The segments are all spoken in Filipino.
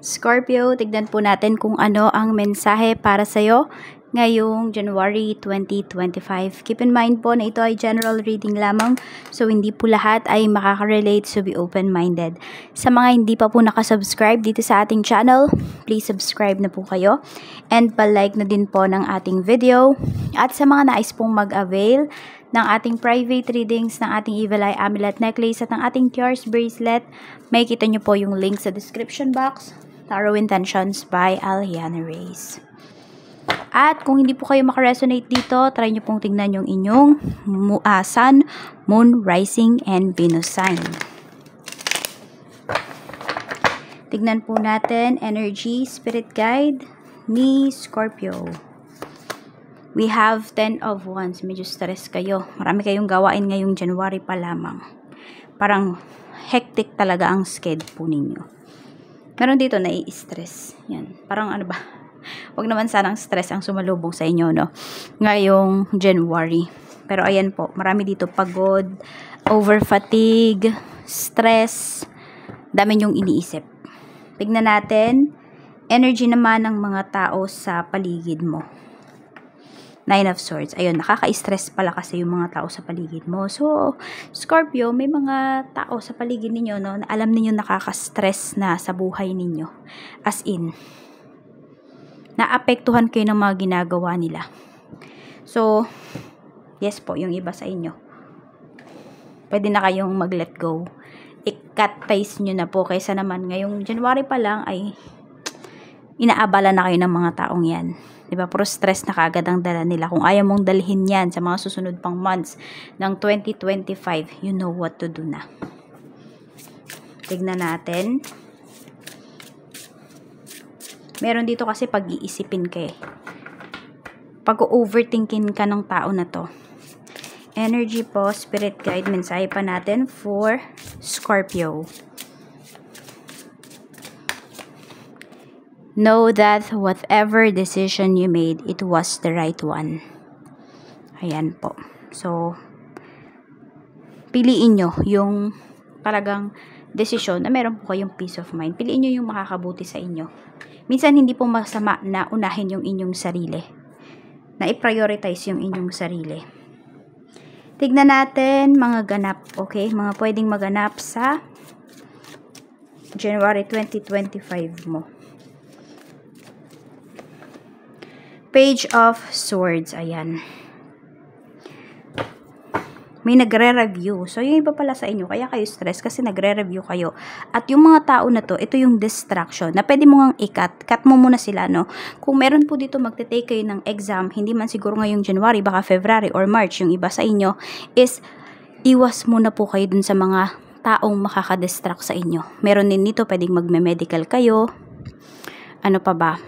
Scorpio, tignan po natin kung ano ang mensahe para sa'yo ngayong January 2025. Keep in mind po na ito ay general reading lamang, so hindi po lahat ay makaka-relate, so be open-minded. Sa mga hindi pa po nakasubscribe dito sa ating channel, please subscribe na po kayo and pa-like na din po ng ating video. At sa mga nais pong mag-avail ng ating private readings, ng ating Evil Eye Amulet Necklace at ng ating Tears Bracelet, may kita nyo po yung link sa description box. Tarot Intentions by Aliana Reyes. At kung hindi po kayo makaresonate dito, try nyo pong tingnan yung inyong Sun, Moon, Rising, and Venus sign. Tignan po natin energy, spirit guide ni Scorpio. We have 10 of Wands. Medyo stress kayo. Marami kayong gawain ngayong January pa lamang. Parang hectic talaga ang schedule po ninyo. Meron dito nai-stress. Yan. Parang ano ba? Huwag naman sanang stress ang sumalubong sa inyo, no? Ngayong January. Pero ayan po, marami dito pagod, over fatigue, stress, dami nyong iniisip. Tignan natin, energy naman ng mga tao sa paligid mo. 9 of Swords. Ayun, nakaka-stress pala kasi yung mga tao sa paligid mo. So, Scorpio, may mga tao sa paligid ninyo, no, na alam ninyo nakaka-stress na sa buhay ninyo. As in, naapektuhan kayo ng mga ginagawa nila. So, yes po, yung iba sa inyo. Pwede na kayong mag-let go. I-cut ties nyo na po. Kaysa naman, ngayong January pa lang ay inaabala na kayo ng mga taong yan. Diba? Puro stress na kagad ang dala nila. Kung ayaw mong dalhin yan sa mga susunod pang months ng 2025, you know what to do na. Tignan natin. Meron dito kasi pag-iisipin ka eh. Pag-overthinking ka ng tao na to. Energy po, spirit guide, mensahe pa natin for Scorpio. Know that whatever decision you made, it was the right one. Ayan po. So, piliin nyo yung talagang desisyon na meron po kayong peace of mind. Piliin nyo yung makakabuti sa inyo. Minsan, hindi po masama na unahin yung inyong sarili. Na i-prioritize yung inyong sarili. Tignan natin mga ganap, okay? Mga pwedeng maganap sa January 2025 mo. Page of Swords, ayan. May nagre-review. So, yung iba pala sa inyo, kaya kayo stress kasi nagre-review kayo. At yung mga tao na to, ito yung distraction na pwede mo ngang i-cut. Cut mo muna sila, no? Kung meron po dito magte-take kayo ng exam, hindi man siguro ngayong January, baka February or March, yung iba sa inyo, is iwas muna po kayo dun sa mga taong makaka-distract sa inyo. Meron din dito, pwedeng magme-medical kayo. Ano pa ba?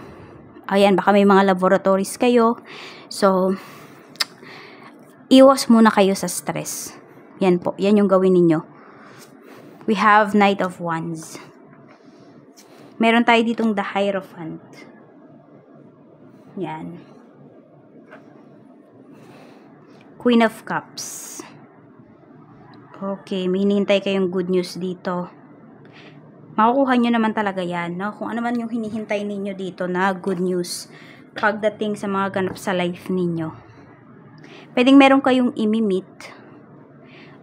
Ayan, baka may mga laboratories kayo. So, iwas muna kayo sa stress. Yan po. Yan yung gawin ninyo. We have Knight of Wands. Meron tayo ditong the Hierophant. Yan. Queen of Cups. Okay, may hinihintay kayong good news dito. Makukuha nyo naman talaga yan, no? Kung ano man yung hinihintay ninyo dito na good news pagdating sa mga ganap sa life ninyo. Pwedeng meron kayong imi-meet.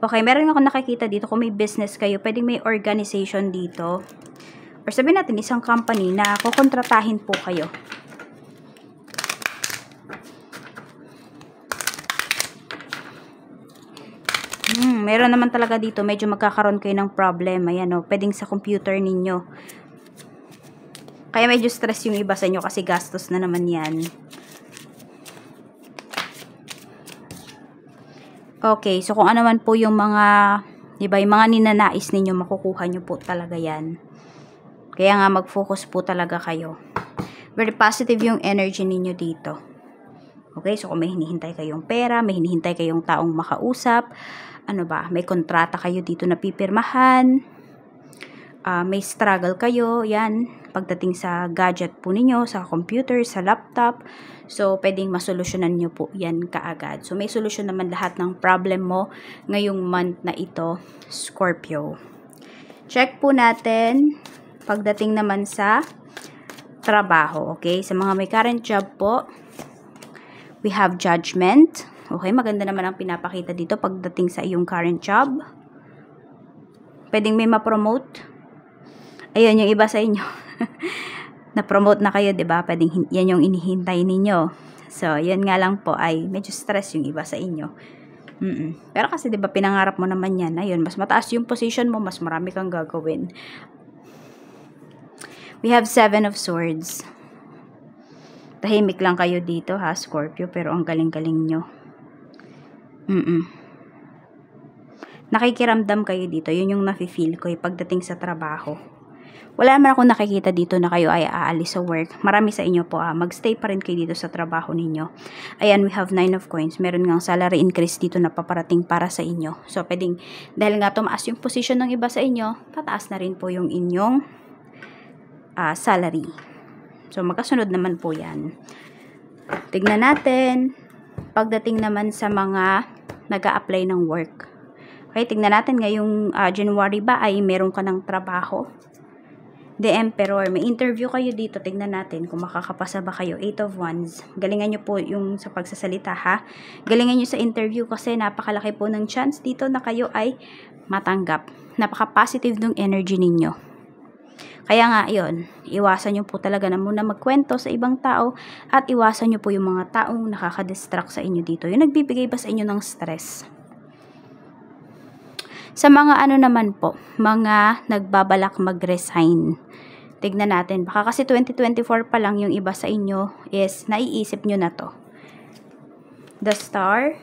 Okay, meron ako nakikita dito kung may business kayo, pwedeng may organization dito. Or sabihin natin isang company na kukontratahin po kayo. Meron naman talaga dito, medyo magkakaroon kayo ng problem. Ayan o, pwedeng sa computer ninyo. Kaya medyo stress yung iba sa inyo kasi gastos na naman yan. Okay, so kung ano man po yung mga, diba, yung mga ninanais ninyo, makukuha nyo po talaga yan. Kaya nga mag-focus po talaga kayo. Very positive yung energy ninyo dito. Okay, so kung may hinihintay kayong pera, may hinihintay kayong taong makausap, ano ba, may kontrata kayo dito na pipirmahan, may struggle kayo, yan, pagdating sa gadget po ninyo, sa computer, sa laptop, so pwedeng masolusyonan nyo po yan kaagad. So may solusyon naman lahat ng problem mo ngayong month na ito, Scorpio. Check po natin, pagdating naman sa trabaho. Okay? Sa mga may current job po, we have Judgment. Okay? Maganda naman ang pinapakita dito pagdating sa iyong current job. Pwedeng may ma-promote. Ayun, yung iba sa inyo. Na-promote na kayo, diba? Pwedeng yan yung inihintay ninyo. So, yun nga lang po ay medyo stress yung iba sa inyo. Pero kasi, diba, pinangarap mo naman yan. Ayun, mas mataas yung position mo, mas marami kang gagawin. We have 7 of Swords. Tahimik lang kayo dito, ha, Scorpio, pero ang galing-galing nyo. Nakikiramdam kayo dito. Yun yung nafe-feel ko pagdating sa trabaho. Wala naman akong nakikita dito na kayo ay aalis sa work. Marami sa inyo po, magstay pa rin kayo dito sa trabaho ninyo. Ayan, we have 9 of Coins. Meron ngang salary increase dito na paparating para sa inyo. So, pwedeng, dahil nga tumaas yung position ng iba sa inyo, tataas na rin po yung inyong salary. So, magkasunod naman po yan. Tignan natin. Pagdating naman sa mga nag-a-apply ng work. Okay, tignan natin ngayong January ba ay meron ka ng trabaho. The Emperor. May interview kayo dito. Tignan natin kung makakapasa ba kayo. 8 of Wands. Galingan nyo po yung sa pagsasalita, ha. Galingan nyo sa interview kasi napakalaki po ng chance dito na kayo ay matanggap. Napaka-positive ng energy ninyo. Kaya nga, yun, iwasan nyo po talaga na muna magkwento sa ibang tao at iwasan nyo po yung mga taong nakaka-distract sa inyo dito. Yung nagbibigay ba sa inyo ng stress. Sa mga ano naman po, mga nagbabalak mag-resign. Tignan natin, baka kasi 2024 pa lang yung iba sa inyo is naiisip nyo na to. The Star,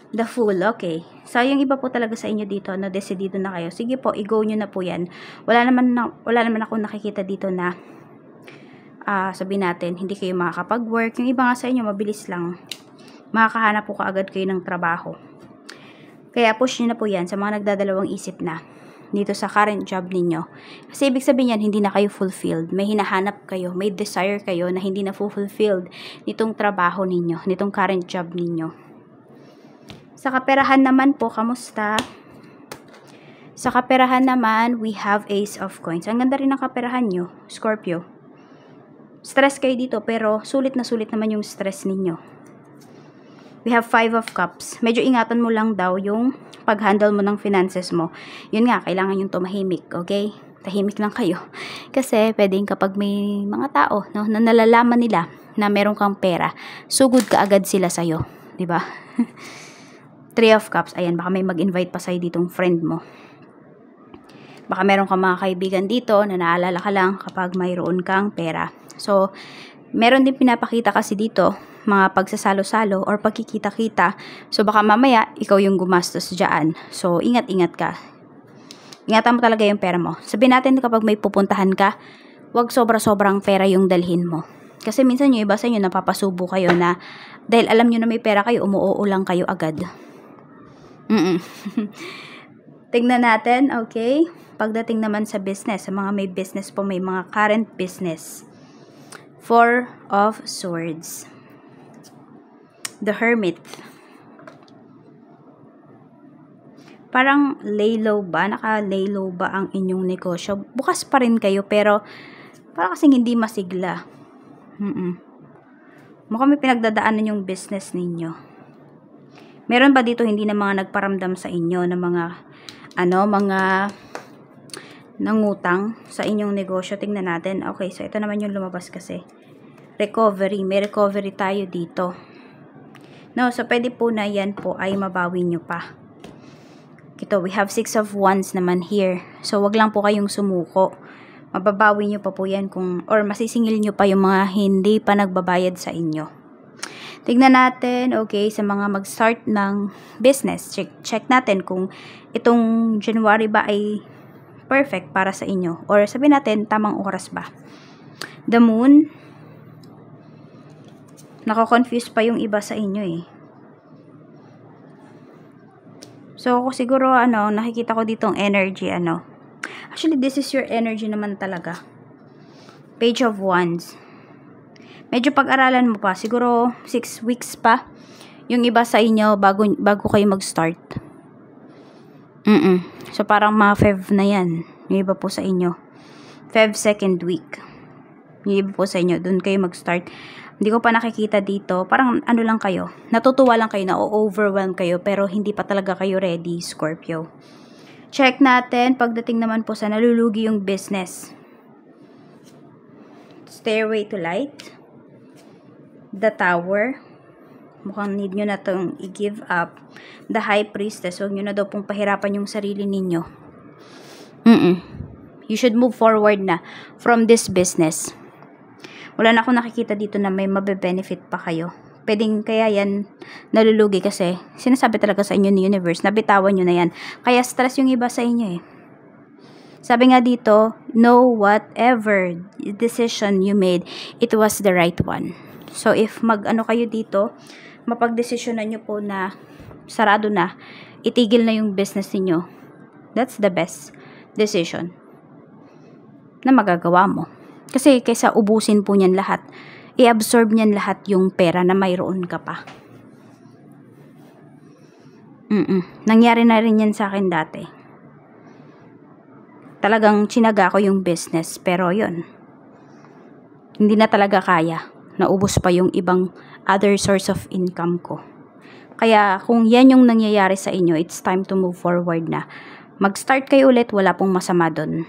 the Fool, okay. So, yung iba po talaga sa inyo dito, no, decidido na kayo. Sige po, i-go nyo na po yan. Wala naman ako nakikita dito na sabihin natin, hindi kayo makakapag-work. Yung iba nga sa inyo, mabilis lang. Makakahanap po kaagad kayo ng trabaho. Kaya push nyo na po yan sa mga nagdadalawang isip na dito sa current job ninyo. Kasi ibig sabihin yan, hindi na kayo fulfilled. May hinahanap kayo, may desire kayo na hindi na fulfilled nitong trabaho ninyo, nitong current job ninyo. Sa kaperahan naman po, kamusta? Sa kaperahan naman, we have Ace of Coins. Ang ganda rin ng kaperahan nyo, Scorpio. Stress kayo dito, pero sulit na sulit naman yung stress ninyo. We have 5 of Cups. Medyo ingatan mo lang daw yung pag-handle mo ng finances mo. Yun nga, kailangan yung tumahimik, okay? Tahimik lang kayo. Kasi pwedeng kapag may mga tao, no, na nalalaman nila na meron kang pera, sugod ka agad sila sa'yo. Diba? 3 of Cups, ayan, baka may mag-invite pa sa'yo ditong friend mo. Baka meron kang mga kaibigan dito na naalala ka lang kapag mayroon kang pera. So, meron din pinapakita kasi dito, mga pagsasalo-salo or pagkikita-kita. So, baka mamaya, ikaw yung gumastos dyan. So, ingat-ingat ka. Ingatan mo talaga yung pera mo. Sabihin natin kapag may pupuntahan ka, wag sobra-sobrang pera yung dalhin mo. Kasi minsan yung iba sa inyo, napapasubo kayo na dahil alam nyo na may pera kayo, umuoo lang kayo agad. Tignan natin, okay? Pagdating naman sa business, sa mga may business po, may mga current business. 4 of Swords. The Hermit. Parang lay low ba? Naka-lay low ba ang inyong negosyo? Bukas pa rin kayo, pero parang kasing hindi masigla. Mukhang may pinagdadaanan yung business ninyo. Meron ba dito hindi na mga nagparamdam sa inyo na mga nangutang sa inyong negosyo? Tingnan natin. Okay, so ito naman yung lumabas kasi. Recovery. May recovery tayo dito. No, so pwede po na yan po ay mabawi nyo pa. Ito, we have 6 of Wands naman here. So, wag lang po kayong sumuko. Mababawi nyo pa po yan or masisingil nyo pa yung mga hindi pa nagbabayad sa inyo. Tignan natin, okay, sa mga mag-start ng business. Check natin kung itong January ba ay perfect para sa inyo. Or sabihin natin, tamang oras ba. The Moon. Nako-confuse pa yung iba sa inyo eh. So, siguro, nakikita ko ditong energy, Actually, this is your energy naman talaga. Page of Wands. Medyo pag-aralan mo pa. Siguro 6 weeks pa. Yung iba sa inyo bago kayo mag-start. So, parang mga Feb na yan. Yung iba po sa inyo. Feb 2nd week. Yung iba po sa inyo, doon kayo mag-start. Hindi ko pa nakikita dito. Parang ano lang kayo. Natutuwa lang kayo, na-overwhelm kayo, pero hindi pa talaga kayo ready, Scorpio. Check natin, pagdating naman po sa nalulugi yung business. Stairway to Light. The Tower. Mukhang need nyo na itong i-give up. The High Priestess. Huwag nyo na daw pong pahirapan yung sarili ninyo. You should move forward na from this business. Wala na akong nakikita dito na may mabe-benefit pa kayo. Pwedeng kaya yan nalulugi kasi sinasabi talaga sa inyo ni universe na bitawan nyo na yan. Kaya stress yung iba sa inyo eh. Sabi nga dito, know whatever decision you made, it was the right one. So if mag-ano kayo dito, mapag-desisyonan nyo po na sarado na, itigil na yung business niyo. That's the best decision na magagawa mo. Kasi kaysa ubusin po niyan lahat, i-absorb niyan lahat yung pera na mayroon ka pa. Nangyari na rin yan sa akin dati. Talagang chinaga ko yung business, pero yun, hindi na talaga kaya. Naubos pa yung ibang other source of income ko. Kaya kung yan yung nangyayari sa inyo, it's time to move forward na. Mag-start kayo ulit, wala pong masama dun.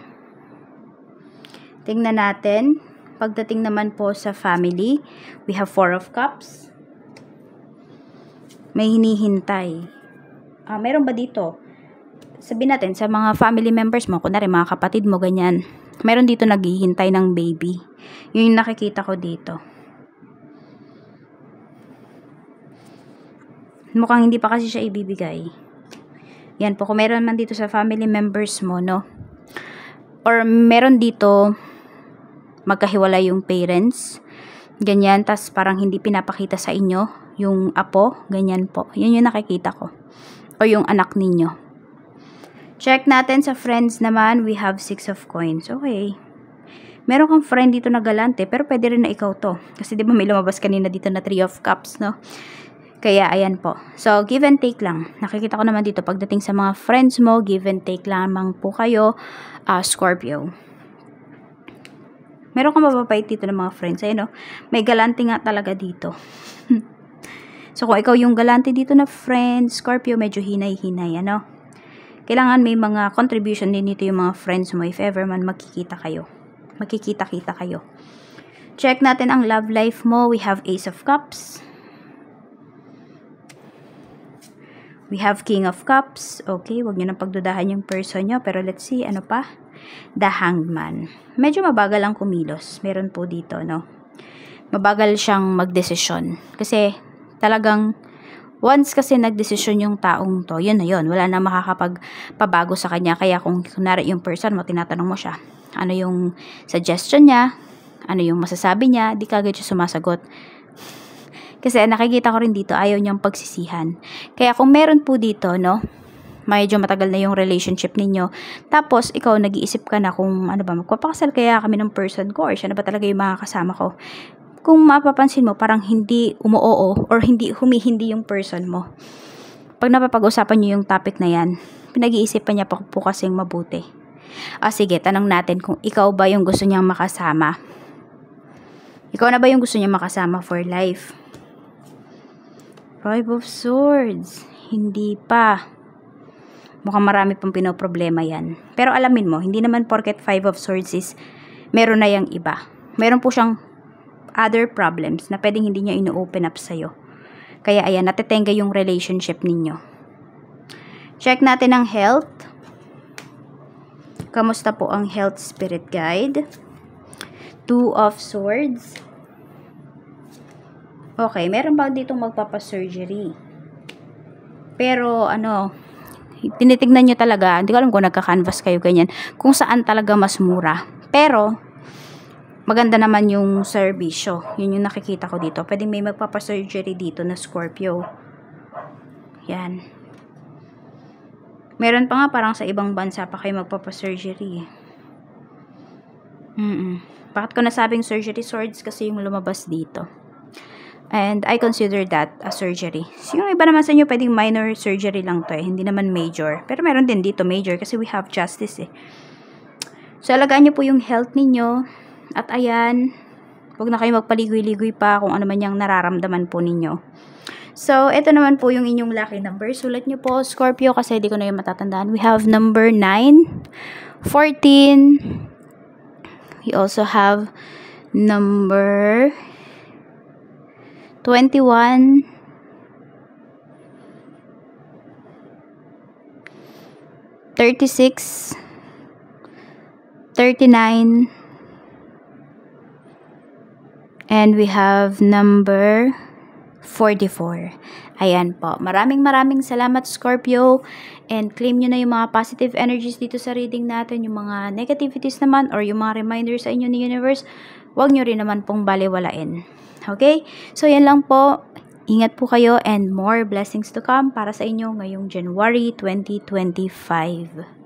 Tingnan natin. Pagdating naman po sa family, we have 4 of Cups. May hinihintay. Meron ba dito? Sabihin natin, sa mga family members mo, kunwari mga kapatid mo, ganyan. Meron dito naghihintay ng baby. Yun yung nakikita ko dito. Mukhang hindi pa kasi siya ibibigay. Yan po, kung meron man dito sa family members mo, no? Or meron dito magkahiwalay yung parents, ganyan, tas parang hindi pinapakita sa inyo yung apo, ganyan po. Yun yung nakikita ko. O yung anak ninyo. Check natin sa friends naman, we have 6 of coins. Okay. Meron kang friend dito na galante, pero pwede rin na ikaw to. Kasi di ba may lumabas kanina dito na 3 of cups, no? Kaya, ayan po. So, give and take lang. Nakikita ko naman dito, pagdating sa mga friends mo, give and take lamang po kayo, Scorpio. Meron kang mababait dito ng mga friends. Ayun, no? May galante nga talaga dito. So, kung ikaw yung galante dito na friend, Scorpio, medyo hinay-hinay, ano? Kailangan may mga contribution din dito yung mga friends mo if ever man magkikita kayo. Magkikita-kita kayo. Check natin ang love life mo. We have Ace of Cups. We have King of Cups. Okay, wag nyo nang pagdudahan yung person nyo. Pero let's see, ano pa? The Hanged Man. Medyo mabagal ang kumilos. Meron po dito, no? Mabagal siyang magdesisyon. Kasi talagang once kasi nagdesisyon yung taong to, yun na yun. Wala na makakapagpabago sa kanya. Kaya kung kunwari yung person mo, tinatanong mo siya, ano yung suggestion niya, ano yung masasabi niya, di kagad siya sumasagot. Kasi nakikita ko rin dito, ayaw niyang pagsisihan. Kaya kung meron po dito, no, medyo matagal na yung relationship ninyo. Tapos, ikaw, nag-iisip ka na kung, ano ba, magpapakasal kaya kami ng person ko, or siya na ba talaga yung makakasama ko. Kung mapapansin mo, parang hindi umuoo, or hindi humihindi yung person mo. Pag napapag-usapan nyo yung topic na yan, pinag-iisipan niya pa po kasing mabuti. Sige, tanong natin kung ikaw ba yung gusto niyang makasama. Ikaw na ba yung gusto niyang makasama for life? 5 of Swords. Hindi pa. Mukhang marami pang pinoproblema yan. Pero alamin mo, hindi naman porket 5 of Swords is meron na yung iba. Meron po siyang other problems na pwedeng hindi niya ino-open up sa'yo. Kaya ayan, natetenga yung relationship ninyo. Check natin ang health. Kamusta po ang health spirit guide? 2 of Swords. Okay, meron ba ditong magpapasurgery? Pero, ano, tinitignan nyo talaga, hindi ko alam kung nagka-canvas kayo ganyan, kung saan talaga mas mura. Pero, maganda naman yung serbisyo. Yun yung nakikita ko dito. Pwedeng may magpapasurgery dito na Scorpio. Yan. Meron pa nga parang sa ibang bansa pa kayo magpapasurgery. Bakit ko nasabing surgery swords? Kasi yung lumabas dito. And I consider that a surgery. So, yung iba naman sa inyo, pwedeng minor surgery lang to eh. Hindi naman major. Pero meron din dito major kasi we have justice eh. So, alagaan nyo po yung health ninyo. At ayan, Huwag na kayo magpaligoy-ligoy pa kung ano man yung nararamdaman po ninyo. So, ito naman po yung inyong lucky number. Sulat nyo po, Scorpio, kasi di ko na yung matatandaan. We have number 9, 14. We also have number 21, 36, 39, and we have number 44. Ayan po. Maraming salamat, Scorpio. And claim nyo na yung mga positive energies dito sa reading natin. Yung mga negativities naman or yung mga reminders sa inyo ni Universe, huwag nyo rin naman pong baliwalain. Okay? So, yan lang po. Ingat po kayo and more blessings to come para sa inyo ngayong January 2025.